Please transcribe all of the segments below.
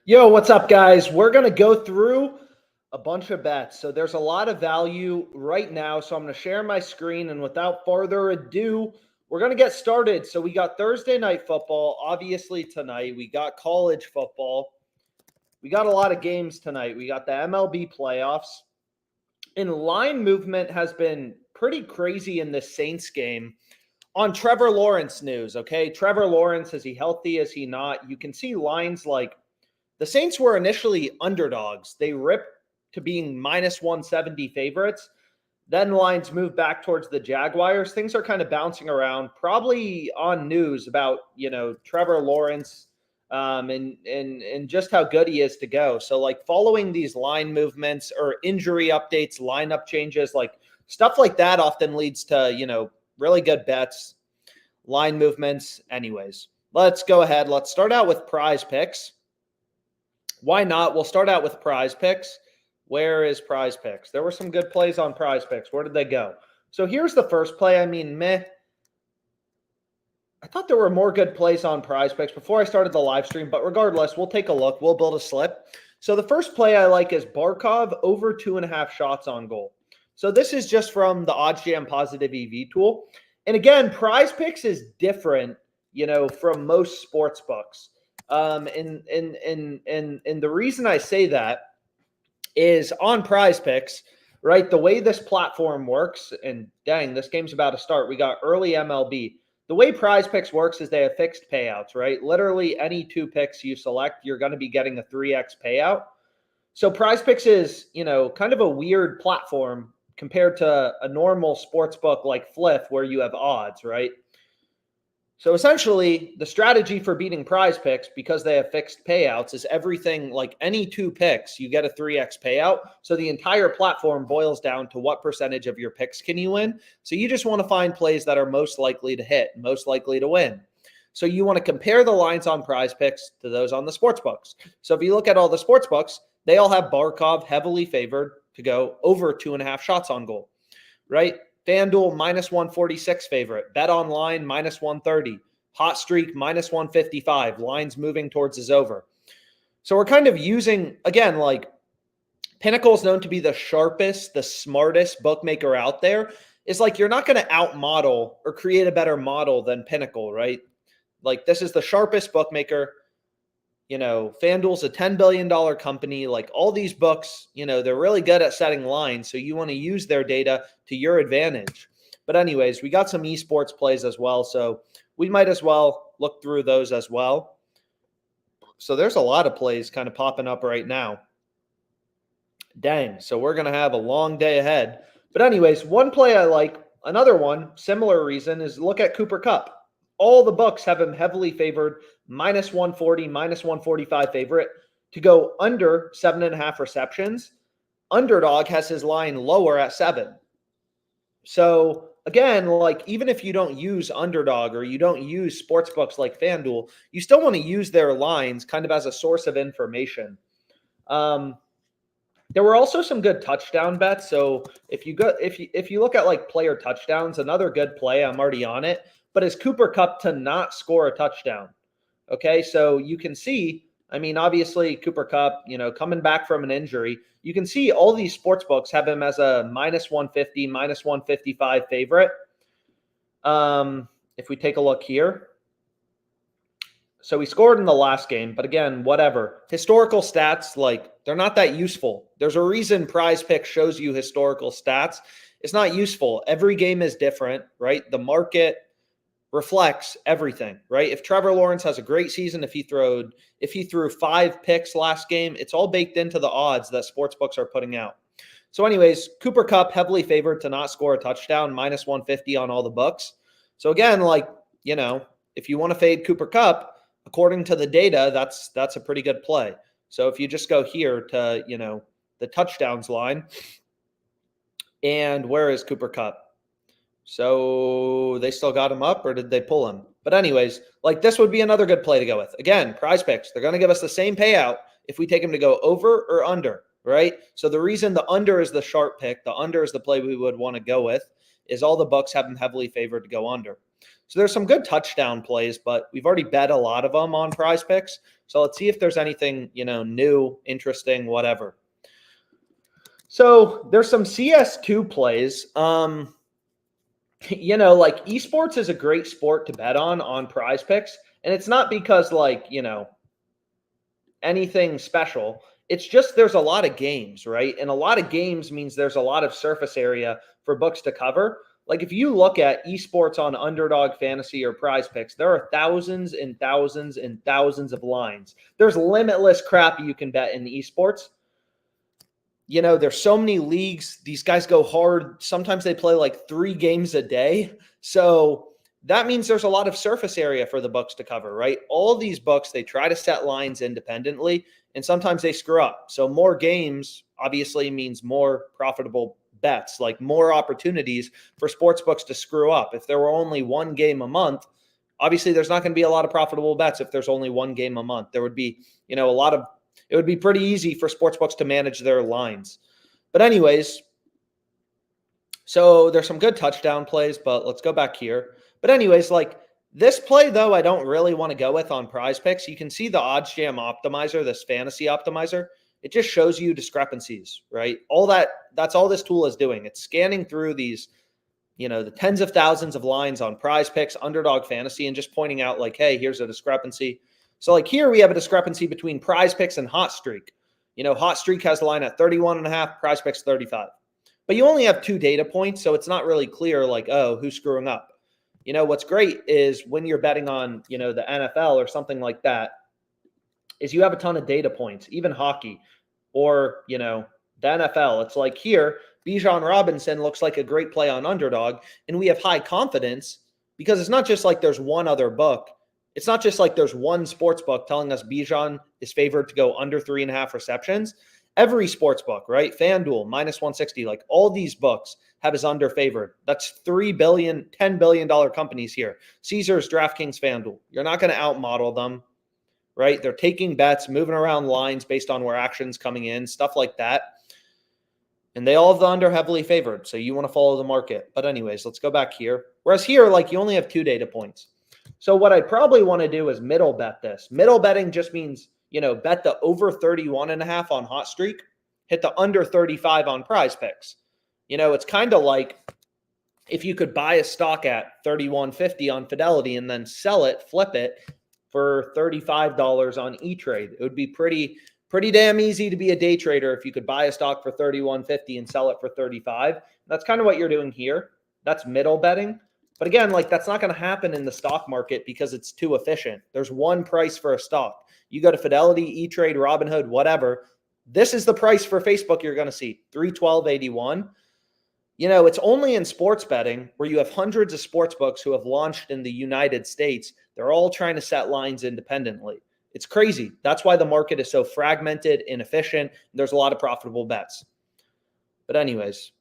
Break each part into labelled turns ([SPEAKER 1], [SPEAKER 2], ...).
[SPEAKER 1] Yo, what's up, guys? We're going to go through a bunch of bets. So there's a lot of value right now. So I'm going to share my screen. And without further ado, we're going to get started. So we got Thursday night football, obviously tonight. We got college football. We got a lot of games tonight. We got the MLB playoffs. And line movement has been pretty crazy in this Saints game. On Trevor Lawrence news, okay? Trevor Lawrence, is he healthy? Is he not? You can see lines like the Saints were initially underdogs. They ripped to being minus 170 favorites. Then lines moved back towards the Jaguars. Things are kind of bouncing around, probably on news about, Trevor Lawrence and just how good he is to go. So like following these line movements or injury updates, lineup changes, like stuff like that often leads to, really good bets, line movements. Anyways, let's go ahead. Let's start out with PrizePicks. Why not? We'll start out with PrizePicks. Where is PrizePicks? There were some good plays on PrizePicks. Where did they go? So here's the first play. I thought there were more good plays on PrizePicks before I started the live stream, but regardless, we'll take a look. We'll build a slip. So the first play I like is Barkov over 2.5 shots on goal. So this is just from the OddsJam Positive EV tool. And again, PrizePicks is different, from most sports books. And the reason I say that is on PrizePicks, right? The way this platform works, and dang, this game's about to start. We got early MLB. The way PrizePicks works is they have fixed payouts, right? Literally any two picks you select, you're going to be getting a 3x payout. So PrizePicks is, kind of a weird platform compared to a normal sports book like Fliff where you have odds, right? So essentially, the strategy for beating PrizePicks, because they have fixed payouts, is everything like any two picks, you get a 3x payout. So the entire platform boils down to what percentage of your picks can you win. So you just want to find plays that are most likely to hit, most likely to win. So you want to compare the lines on PrizePicks to those on the sports books. So if you look at all the sports books, they all have Barkov heavily favored to go over 2.5 shots on goal, right? FanDuel minus 146 favorite. Bet Online minus 130. Hot Streak minus 155. Lines moving towards his over. So we're kind of using, again, like Pinnacle is known to be the sharpest, the smartest bookmaker out there. It's like you're not going to outmodel or create a better model than Pinnacle, right? Like this is the sharpest bookmaker. FanDuel's a $10 billion company. Like all these books, they're really good at setting lines. So you want to use their data to your advantage. But anyways, we got some esports plays as well. So we might as well look through those as well. So there's a lot of plays kind of popping up right now. Dang. So we're going to have a long day ahead. But anyways, one play I like, another one, similar reason, is look at Cooper Kupp. All the books have him heavily favored, minus 140, minus 145 favorite to go under 7.5 receptions. Underdog has his line lower at 7. So again, like even if you don't use Underdog or you don't use sports books like FanDuel, you still want to use their lines kind of as a source of information. There were also some good touchdown bets. So if you look at like player touchdowns, another good play, I'm already on it, but is Cooper Kupp to not score a touchdown. Okay, so you can see, obviously Cooper Kupp, coming back from an injury, you can see all these sports books have him as a minus 150, minus 155 favorite. If we take a look here. So he scored in the last game, but again, whatever. Historical stats, like they're not that useful. There's a reason PrizePicks shows you historical stats. It's not useful. Every game is different, right? The market reflects everything, right? If Trevor Lawrence has a great season, if he threw 5 picks last game, it's all baked into the odds that sportsbooks are putting out. So anyways, Cooper Kupp heavily favored to not score a touchdown, minus 150 on all the books. So again, if you want to fade Cooper Kupp, according to the data, that's a pretty good play. So if you just go here to, the touchdowns line, and where is Cooper Kupp? So they still got him up, or did they pull him? But anyways, like this would be another good play to go with. Again, PrizePicks, they're going to give us the same payout if we take him to go over or under, right? So the reason the under is the sharp pick, the under is the play we would want to go with, is all the books have him heavily favored to go under. So there's some good touchdown plays, but we've already bet a lot of them on PrizePicks. So let's see if there's anything, new, interesting, whatever. So there's some CS2 plays. Like esports is a great sport to bet on PrizePicks. And it's not because anything special. It's just there's a lot of games, right? And a lot of games means there's a lot of surface area for books to cover. Like if you look at esports on Underdog Fantasy or PrizePicks, there are thousands and thousands and thousands of lines. There's limitless crap you can bet in esports. There's so many leagues. These guys go hard. Sometimes they play like 3 games a day. So that means there's a lot of surface area for the books to cover, right? All these books, they try to set lines independently, and sometimes they screw up. So more games obviously means more profitable bets, like more opportunities for sports books to screw up. If there were only 1 game a month, obviously there's not going to be a lot of profitable bets. If there's only 1 game a month, there would be, it would be pretty easy for sports books to manage their lines. But anyways, so there's some good touchdown plays, but let's go back here. But anyways, like this play, though, I don't really want to go with on PrizePicks. You can see the odds jam optimizer, this fantasy optimizer. It just shows you discrepancies, right? That's all this tool is doing. It's scanning through these, the tens of thousands of lines on PrizePicks, Underdog Fantasy, and just pointing out like, hey, here's a discrepancy. So like here we have a discrepancy between PrizePicks and Hot Streak. Hot Streak has the line at 31.5, PrizePicks 35. But you only have 2 data points, so it's not really clear like, oh, who's screwing up. What's great is when you're betting on, the NFL or something like that, is you have a ton of data points, even hockey or, the NFL. It's like here, Bijan Robinson looks like a great play on Underdog, and we have high confidence because it's not just like there's one other book. It's not just like there's one sports book telling us Bijan is favored to go under 3.5 receptions. Every sports book, right? FanDuel, -160, like all these books have his under favored. That's $3 billion, $10 billion companies here. Caesars, DraftKings, FanDuel. You're not going to outmodel them, right? They're taking bets, moving around lines based on where action's coming in, stuff like that. And they all have the under heavily favored. So you want to follow the market. But anyways, let's go back here. Whereas here, like you only have 2 data points. So what I probably want to do is middle bet this. Middle betting just means, bet the over 31.5 on Hot Streak, hit the under 35 on PrizePicks. It's kind of like if you could buy a stock at 31.50 on Fidelity and then sell it, flip it for $35 on E-Trade. It would be pretty damn easy to be a day trader if you could buy a stock for 31.50 and sell it for 35. That's kind of what you're doing here. That's middle betting. But again, like that's not going to happen in the stock market because it's too efficient. There's one price for a stock. You go to Fidelity, E-Trade, Robinhood, whatever. This is the price for Facebook you're going to see, $312.81. It's only in sports betting where you have hundreds of sports books who have launched in the United States. They're all trying to set lines independently. It's crazy. That's why the market is so fragmented, inefficient. There's a lot of profitable bets. But anyways,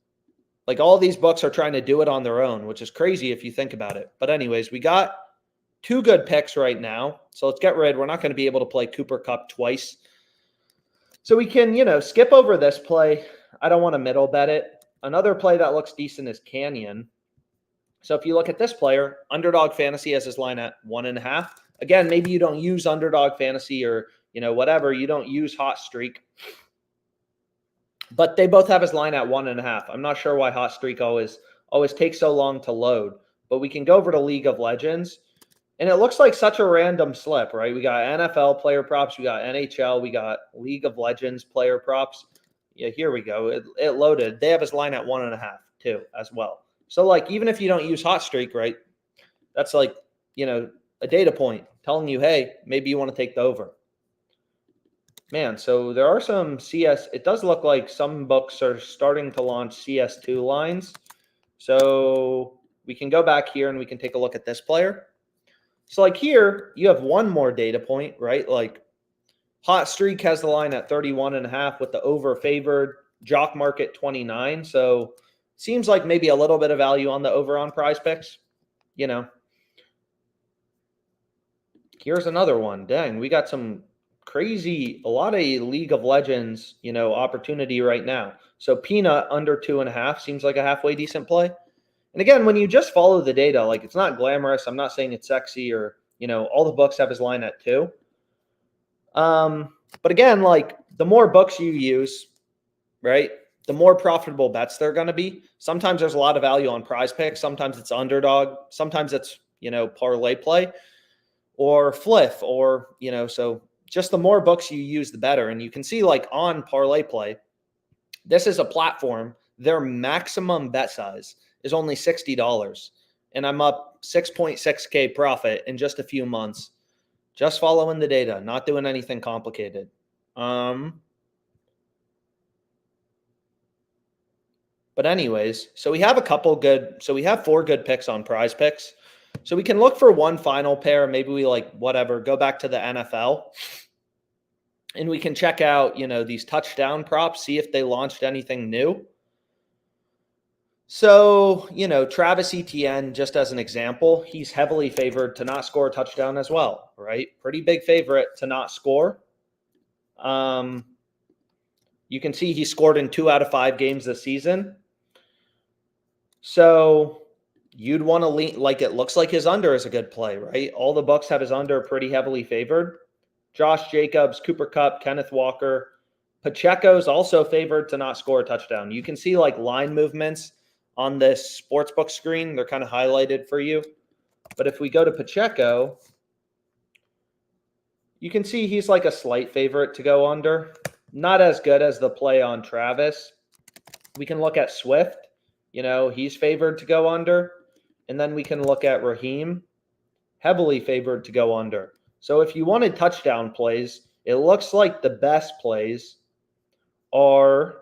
[SPEAKER 1] like all these books are trying to do it on their own, which is crazy if you think about it. But anyways, we got 2 good picks right now. So let's get rid. We're not going to be able to play Cooper Cup twice. So we can, skip over this play. I don't want to middle bet it. Another play that looks decent is Canyon. So if you look at this player, Underdog Fantasy has his line at 1.5. Again, maybe you don't use Underdog Fantasy or, whatever. You don't use Hot Streak. But they both have his line at 1.5. I'm not sure why Hot Streak always takes so long to load. But we can go over to League of Legends. And it looks like such a random slip, right? We got NFL player props. We got NHL. We got League of Legends player props. Yeah, here we go. It loaded. They have his line at 1.5 too as well. So like even if you don't use Hot Streak, right, that's like, a data point telling you, hey, maybe you want to take the over. Man, so there are some CS. It does look like some books are starting to launch CS2 lines. So we can go back here and we can take a look at this player. So like here, you have one more data point, right? Like Hot Streak has the line at 31.5 with the over favored, Jock Market 29. So seems like maybe a little bit of value on the over on PrizePicks. Here's another one. Dang, we got some crazy, a lot of League of Legends, opportunity right now. So Peanut under 2.5 seems like a halfway decent play. And again, when you just follow the data, like it's not glamorous. I'm not saying it's sexy or, all the books have his line at 2. But again, like the more books you use, right, the more profitable bets they're going to be. Sometimes there's a lot of value on PrizePicks. Sometimes it's Underdog. Sometimes it's, ParlayPlay or Fliff or, so just the more books you use, the better. And you can see like on ParlayPlay, this is a platform. Their maximum bet size is only $60. And I'm up 6.6K profit in just a few months. Just following the data, not doing anything complicated. But anyways, so we have we have 4 good picks on PrizePicks. So we can look for one final pair. Maybe we go back to the NFL. And we can check out, these touchdown props, see if they launched anything new. So, Travis Etienne, just as an example, he's heavily favored to not score a touchdown as well, right? Pretty big favorite to not score. You can see he scored in 2 out of 5 games this season. So you'd want to lean, like it looks like his under is a good play, right? All the books have his under pretty heavily favored. Josh Jacobs, Cooper Kupp, Kenneth Walker. Pacheco's also favored to not score a touchdown. You can see like line movements on this sportsbook screen. They're kind of highlighted for you. But if we go to Pacheco, you can see he's like a slight favorite to go under. Not as good as the play on Travis. We can look at Swift. He's favored to go under. And then we can look at Raheem, heavily favored to go under. So if you wanted touchdown plays, it looks like the best plays are,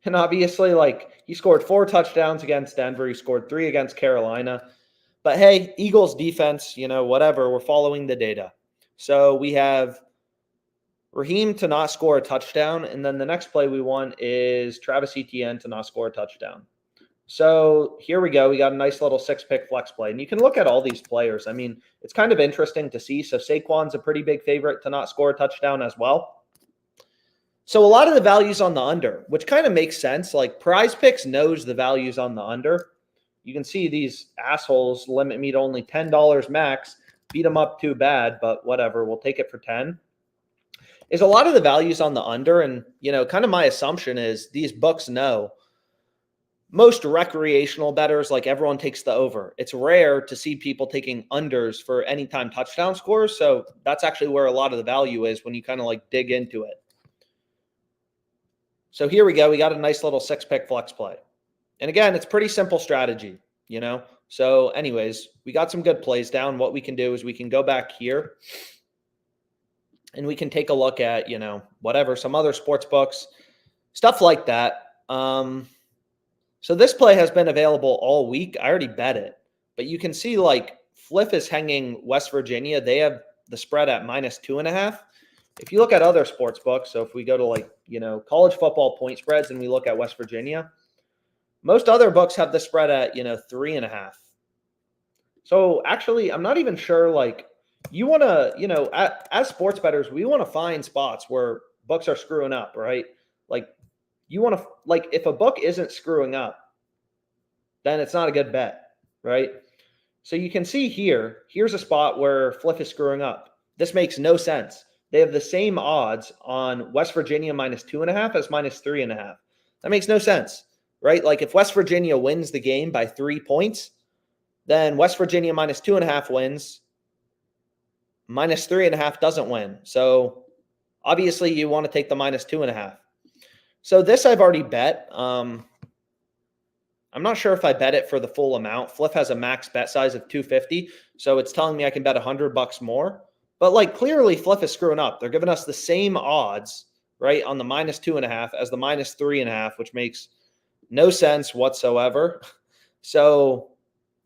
[SPEAKER 1] and obviously like he scored 4 touchdowns against Denver. He scored 3 against Carolina. But hey, Eagles defense, whatever, we're following the data. So we have Raheem to not score a touchdown. And then the next play we want is Travis Etienne to not score a touchdown. So here we go. We got a nice little 6-pick flex play. And you can look at all these players. I mean, it's kind of interesting to see. So Saquon's a pretty big favorite to not score a touchdown as well. So a lot of the values on the under, which kind of makes sense. Like PrizePicks knows the values on the under. You can see these assholes limit me to only $10 max. Beat them up too bad, but whatever. We'll take it for 10. Is a lot of the values on the under. And, kind of my assumption is these books know. Most recreational bettors, like everyone takes the over. It's rare to see people taking unders for anytime touchdown scores. So that's actually where a lot of the value is when you kind of like dig into it. So here we go. We got a nice little 6-pick flex play. And again, it's pretty simple strategy, So anyways, we got some good plays down. What we can do is we can go back here and we can take a look at, whatever, some other sports books, stuff like that. So this play has been available all week. I already bet it. But you can see like Fliff is hanging West Virginia. They have the spread at -2.5. If you look at other sports books, so if we go to college football point spreads and we look at West Virginia, most other books have the spread at 3.5. So actually, I'm not even sure you want to, as sports bettors, we want to find spots where books are screwing up, right? You want to, if a book isn't screwing up, then it's not a good bet, right? So you can see here's a spot where Fliff is screwing up. This makes no sense. They have the same odds on West Virginia -2.5 as -3.5. That makes no sense, right? If West Virginia wins the game by 3 points, then West Virginia -2.5 wins. -3.5 doesn't win. So obviously you want to take the -2.5. So this I've already bet. I'm not sure if I bet it for the full amount. Fliff has a max bet size of 250, so it's telling me I can bet $100 more. But clearly Fliff is screwing up. They're giving us the same odds, right, on the -2.5 as the -3.5, which makes no sense whatsoever. So,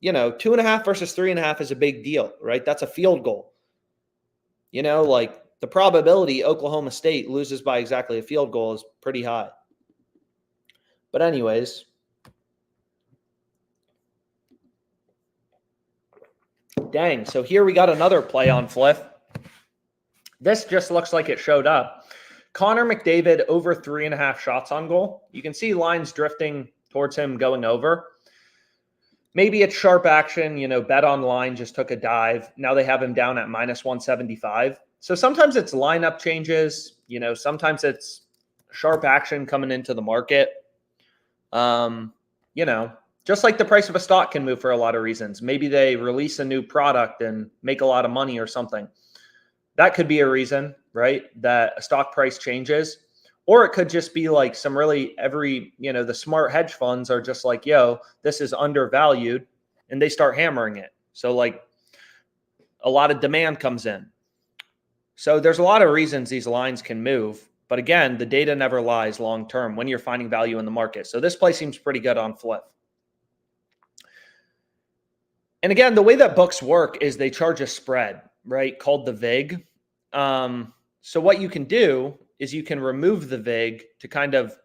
[SPEAKER 1] 2.5 versus 3.5 is a big deal, right? That's a field goal. The probability Oklahoma State loses by exactly a field goal is pretty high. But anyways, dang. So here we got another play on Fliff. This just looks like it showed up. Connor McDavid over 3.5 shots on goal. You can see lines drifting towards him going over. Maybe it's sharp action. Bet Online just took a dive. Now they have him down at minus 175. So sometimes it's lineup changes. Sometimes it's sharp action coming into the market. Just like the price of a stock can move for a lot of reasons. Maybe they release a new product and make a lot of money or something. That could be a reason, right? That a stock price changes. Or it could just be like some really the smart hedge funds are just like, yo, this is undervalued, and they start hammering it. So like a lot of demand comes in. So there's a lot of reasons these lines can move. But again, the data never lies long term when you're finding value in the market. So this play seems pretty good on flip. And again, the way that books work is they charge a spread, right, called the VIG. So what you can do is you can remove the VIG to kind of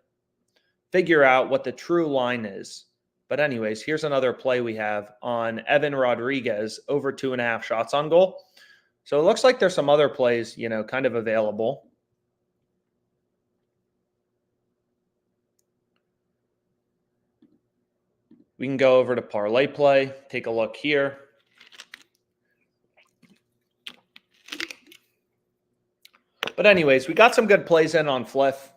[SPEAKER 1] figure out what the true line is. But anyways, here's another play we have on Evan Rodriguez over 2.5 shots on goal. So it looks like there's some other plays, kind of available. We can go over to ParlayPlay, take a look here. But anyways, we got some good plays in on Fliff,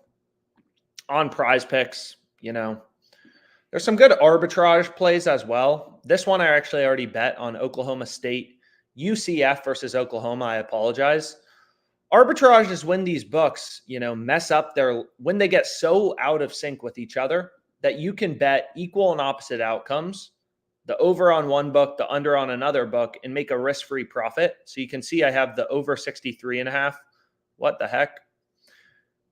[SPEAKER 1] on PrizePicks. There's some good arbitrage plays as well. This one I actually already bet on Oklahoma State. UCF versus Oklahoma, I apologize. Arbitrage is when these books, mess up when they get so out of sync with each other that you can bet equal and opposite outcomes, the over on one book, the under on another book, and make a risk-free profit. So you can see I have the over 63.5. What the heck?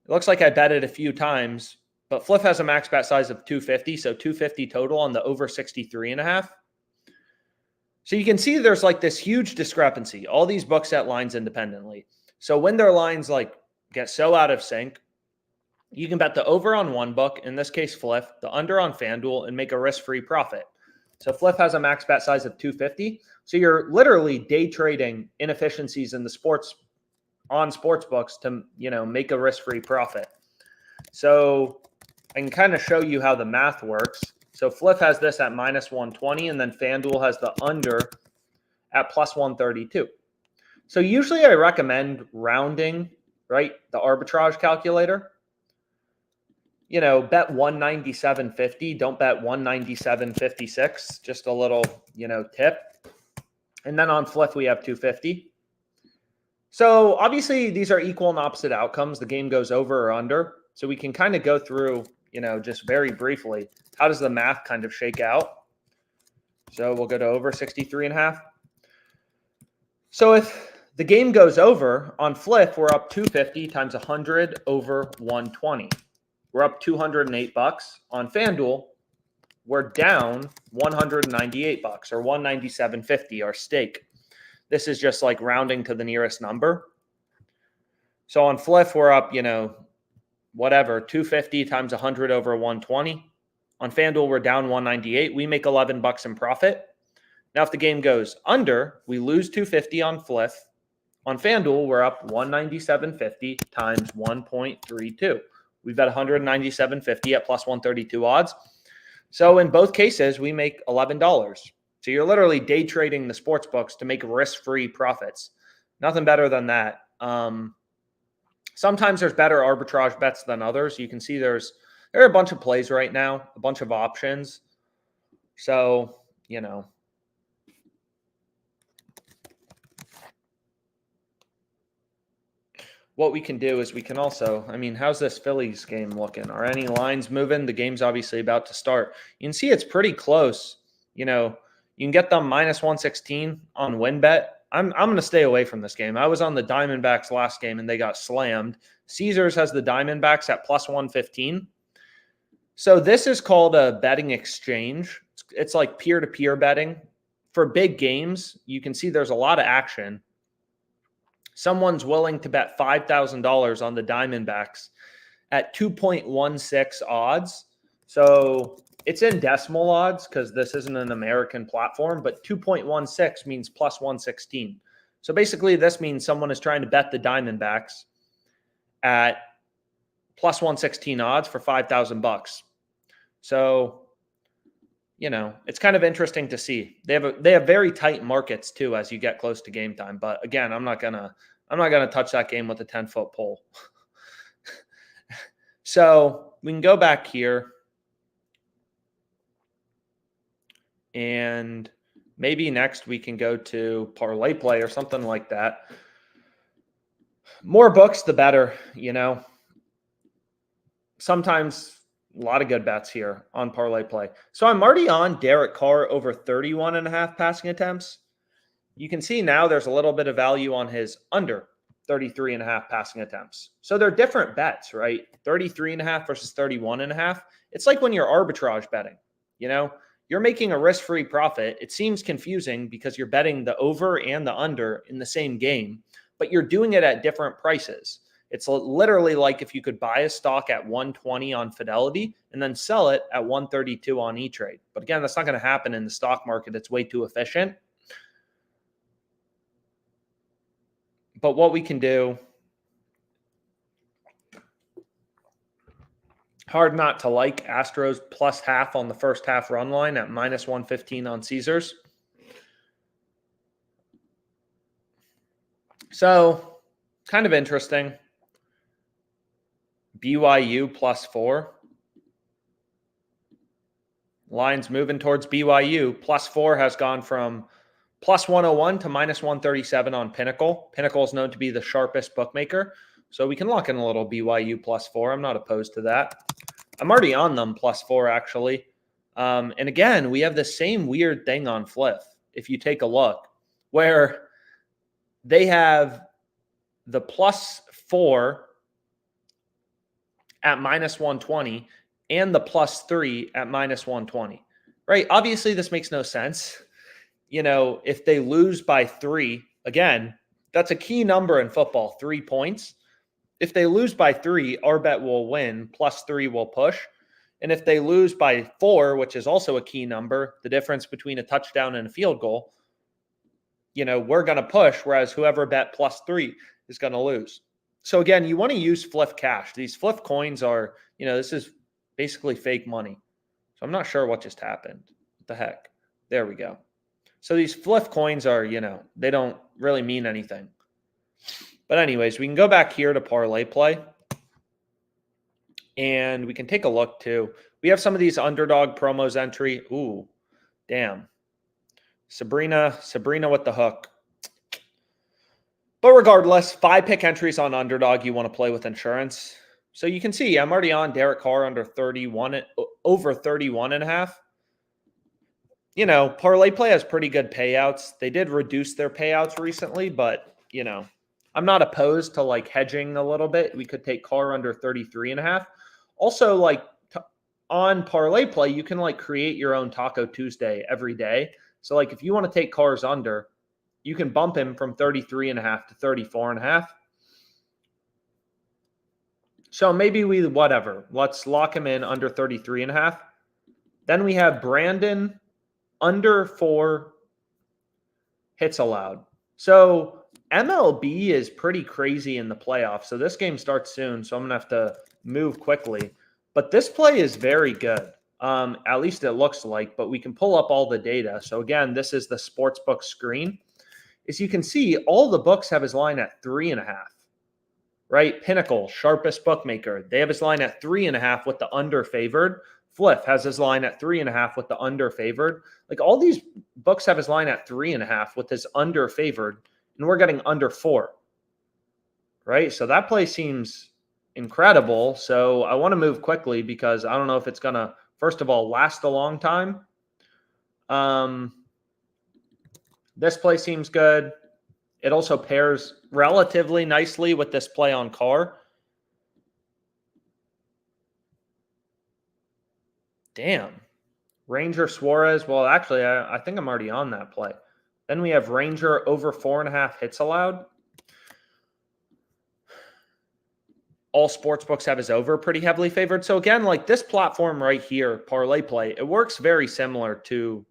[SPEAKER 1] It looks like I bet it a few times, but Fliff has a max bet size of 250, so 250 total on the over 63.5. So you can see there's like this huge discrepancy. All these books set lines independently. So when their lines get so out of sync, you can bet the over on one book, in this case Fliff, the under on FanDuel, and make a risk-free profit. So Fliff has a max bet size of 250. So you're literally day trading inefficiencies in the sports books to, make a risk-free profit. So I can kind of show you how the math works. So Fliff has this at minus 120, and then FanDuel has the under at plus 132. So usually I recommend rounding, right, the arbitrage calculator. Bet 197.50. Don't bet 197.56. Just a little, tip. And then on Fliff, we have 250. So obviously these are equal and opposite outcomes. The game goes over or under. So we can kind of go through, just very briefly, how does the math kind of shake out? So we'll go to over 63.5. So if the game goes over on Fliff, we're up 250 times 100 over 120. We're up $208. On FanDuel, we're down $198 or $197.50, our stake. This is just like rounding to the nearest number. So on Fliff, we're up, 250 times 100 over 120. On FanDuel, we're down 198. We make $11 in profit. Now, if the game goes under, we lose 250 on Fliff. On FanDuel, we're up 197.50 times 1.32. We've got 197.50 at plus 132 odds. So in both cases, we make $11. So you're literally day trading the sports books to make risk-free profits. Nothing better than that. Sometimes there's better arbitrage bets than others. You can see there are a bunch of plays right now, a bunch of options. So, what we can do is we can also, how's this Phillies game looking? Are any lines moving? The game's obviously about to start. You can see it's pretty close. You can get them minus 116 on WinBet. I'm going to stay away from this game. I was on the Diamondbacks last game and they got slammed. Caesars has the Diamondbacks at plus 115. So this is called a betting exchange. It's like peer-to-peer betting. For big games, you can see there's a lot of action. Someone's willing to bet $5,000 on the Diamondbacks at 2.16 odds. So it's in decimal odds because this isn't an American platform, but 2.16 means plus 116. So basically this means someone is trying to bet the Diamondbacks at plus 116 odds for $5,000. So it's kind of interesting to see. They have very tight markets too as you get close to game time. But again, I'm not gonna touch that game with a 10-foot pole. So we can go back here and maybe next we can go to ParlayPlay or something like that. More books, the better, Sometimes a lot of good bets here on ParlayPlay. So I'm already on Derek Carr over 31.5 passing attempts. You can see now there's a little bit of value on his under 33.5 passing attempts. So they're different bets, right? 33.5 versus 31.5. It's like when you're arbitrage betting, you're making a risk-free profit. It seems confusing because you're betting the over and the under in the same game, but you're doing it at different prices. It's literally like if you could buy a stock at 120 on Fidelity and then sell it at 132 on E-Trade. But again, that's not going to happen in the stock market. It's way too efficient. But what we can do, hard not to like Astros plus half on the first half run line at minus 115 on Caesars. So kind of interesting. BYU plus 4. Lines moving towards BYU. Plus 4 has gone from plus 101 to minus 137 on Pinnacle. Pinnacle is known to be the sharpest bookmaker. So we can lock in a little BYU plus 4. I'm not opposed to that. I'm already on them plus 4, actually. And again, we have the same weird thing on Fliff, if you take a look, where they have the plus 4 at minus 120 and the plus 3 at minus 120, right? Obviously, this makes no sense. If they lose by 3, again, that's a key number in football, 3 points. If they lose by 3, our bet will win, plus 3 will push. And if they lose by 4, which is also a key number, the difference between a touchdown and a field goal, we're going to push, whereas whoever bet plus 3 is going to lose. So again, you want to use Fliff Cash. These Fliff coins are, this is basically fake money. So I'm not sure what just happened. What the heck? There we go. So these Fliff coins are, they don't really mean anything. But anyways, we can go back here to ParlayPlay. And we can take a look too. We have some of these underdog promos entry. Ooh, damn. Sabrina with the hook. But regardless, 5-pick entries on underdog you want to play with insurance. So you can see I'm already on Derek Carr under 31, over 31.5. ParlayPlay has pretty good payouts. They did reduce their payouts recently, but, I'm not opposed to like hedging a little bit. We could take Carr under 33.5. Also, on ParlayPlay, you can create your own Taco Tuesday every day. So if you want to take Carr's under, you can bump him from 33.5 to 34.5. So maybe let's lock him in under 33.5. Then we have Brandon under 4 hits allowed. So MLB is pretty crazy in the playoffs. So this game starts soon, so I'm going to have to move quickly. But this play is very good. At least it looks like, but we can pull up all the data. So again, this is the sportsbook screen. As you can see, all the books have his line at 3.5, right? Pinnacle, sharpest bookmaker. They have his line at 3.5 with the under favored. Fliff has his line at 3.5 with the under favored. All these books have his line at 3.5 with his under favored, and we're getting under 4, right? So that play seems incredible. So I want to move quickly because I don't know if it's going to, first of all, last a long time. This play seems good. It also pairs relatively nicely with this play on Carr. Damn. Ranger Suarez. Well, actually, I think I'm already on that play. Then we have Ranger over 4.5 hits allowed. All sportsbooks have his over pretty heavily favored. So again, this platform right here, ParlayPlay, it works very similar to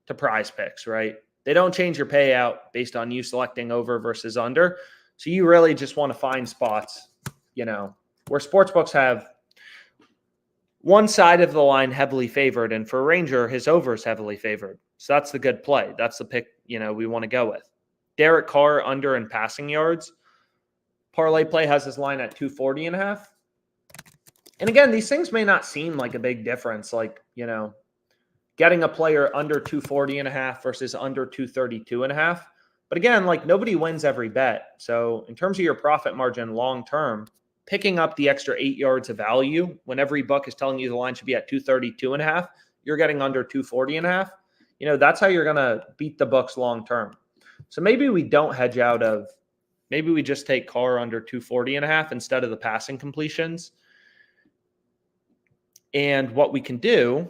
[SPEAKER 1] PrizePicks, right? They don't change your payout based on you selecting over versus under. So you really just want to find spots, where sportsbooks have one side of the line heavily favored, and for Ranger, his over is heavily favored. So that's the good play. That's the pick, we want to go with. Derek Carr under in passing yards. ParlayPlay has his line at 240.5. And again, these things may not seem like a big difference, like, getting a player under 240.5 versus under 232.5. But again, like, nobody wins every bet. So in terms of your profit margin long term, picking up the extra 8 yards of value when every book is telling you the line should be at 232.5, you're getting under 240.5. That's how you're going to beat the books long term. So maybe we don't hedge out of, maybe we just take Carr under 240.5 instead of the passing completions. And what we can do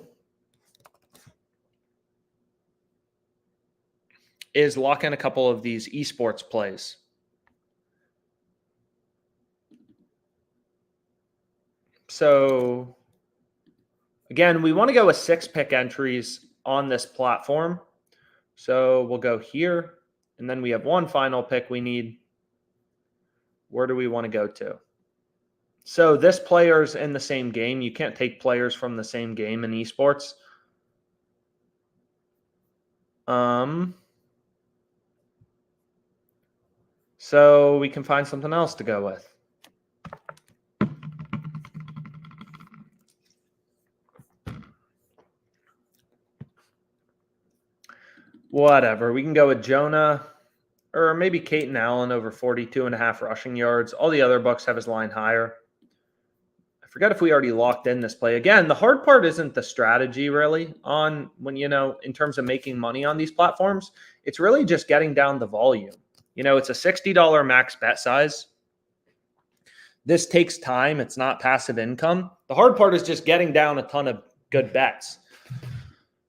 [SPEAKER 1] is lock in a couple of these esports plays. So again, we want to go with 6 pick entries on this platform. So we'll go here, and then we have one final pick we need. Where do we want to go to? So this player's in the same game. You can't take players from the same game in esports. So we can find something else to go with. Whatever. We can go with Jonah or maybe Caton Allen over 42.5 rushing yards. All the other books have his line higher. I forget if we already locked in this play. Again, the hard part isn't the strategy really on when, in terms of making money on these platforms. It's really just getting down the volume. It's a $60 max bet size. This takes time. It's not passive income. The hard part is just getting down a ton of good bets.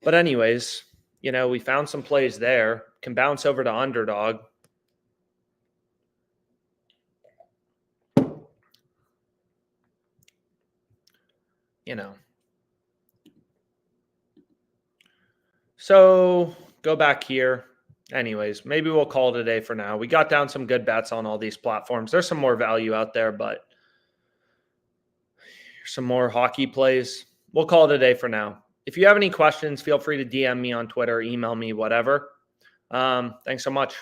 [SPEAKER 1] But anyways, we found some plays there. Can bounce over to Underdog. So go back here. Anyways, maybe we'll call it a day for now. We got down some good bets on all these platforms. There's some more value out there, but some more hockey plays. We'll call it a day for now. If you have any questions, feel free to DM me on Twitter, email me, whatever. Thanks so much.